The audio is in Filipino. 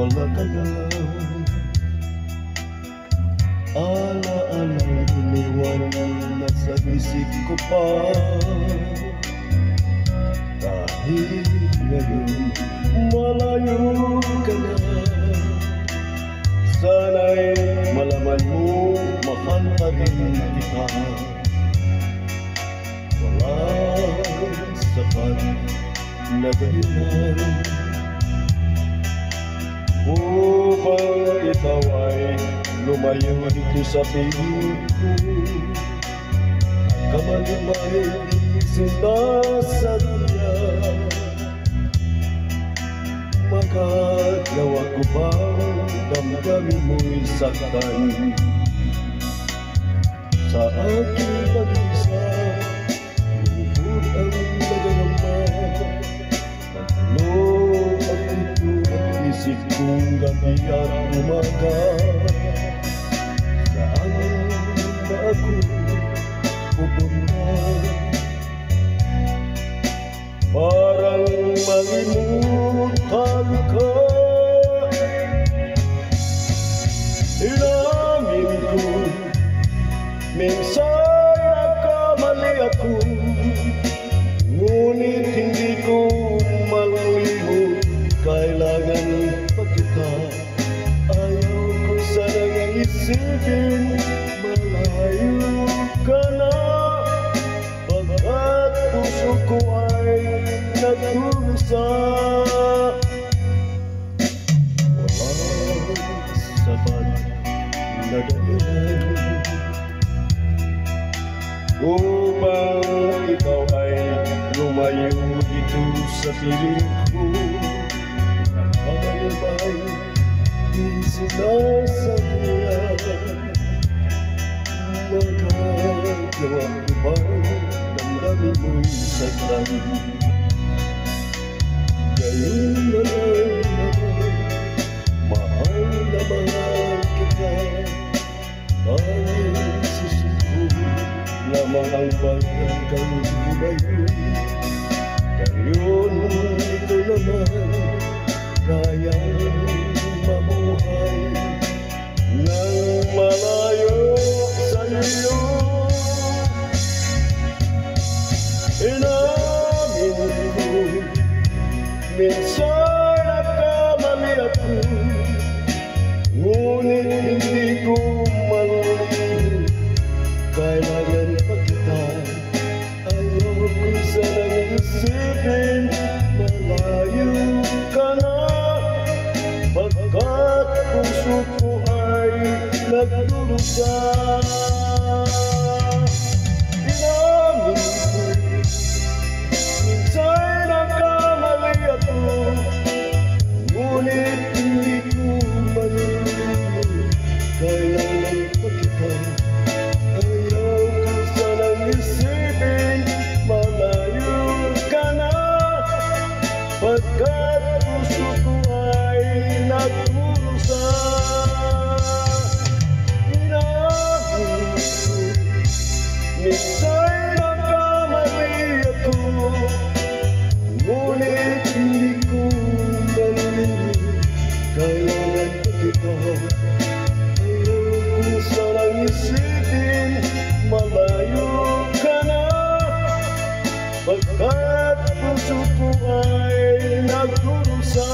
wala ka na. Ala-alang iniwan na sa isip ko pa. Dahil ngayon malayo ka na. Sana'y malaman mo, mahal pa rin kita. Walang sapat na dahilan upang ikaw ay lumayo dito sa piling ko. Kamalumay di sinasadya. Makagawa ko bang damdamin mo'y saktan sa aking pag-isa? Lubog ang nadarama. Ano ang ito ang isip kong gabi at umaga? Saan ba ako pupunta? Parang malimutan ka. Inamin ko, minsan nagkamali ako, ngunit hindi ko malimot. Kailangan pa kita. Ayaw ko sanang isipin malayo ka na, pagkat puso ko ay nagdurusa. Walang sapat na dahilan upang ikaw ay lumayo dito sa piling ko. Nakakalabay di sinasadya. Magagawa ko bang damdamin mo'y saktan? Ngayon na lang naman, mahal na mahal kita. Dahil susuko lamang ang pagkakang bumayo. Ngayon ito naman, kayang mabuhay nang malayo sa iyo. Inamin ko, minsan nagkamali ako, ngunit hindi ko malimot. Kailangan pa kita. Ayaw ko sanang isipin malayo ka na, pagkat puso ko ay nagdurusa. Inamin ko, minsan nagkamali ako, ngunit hindi ko malimot. Kailangan pa kita. Ayaw ko sanang isipin malayo ka na, pagkat puso ko ay nagdurusa. Inamin ko, minsan nagkamali ako, ngunit hindi ko malimot. Kailangan pa kita. Ayaw ko sanang isipin malayo ka na, pagkat puso ko ay nagdurusa.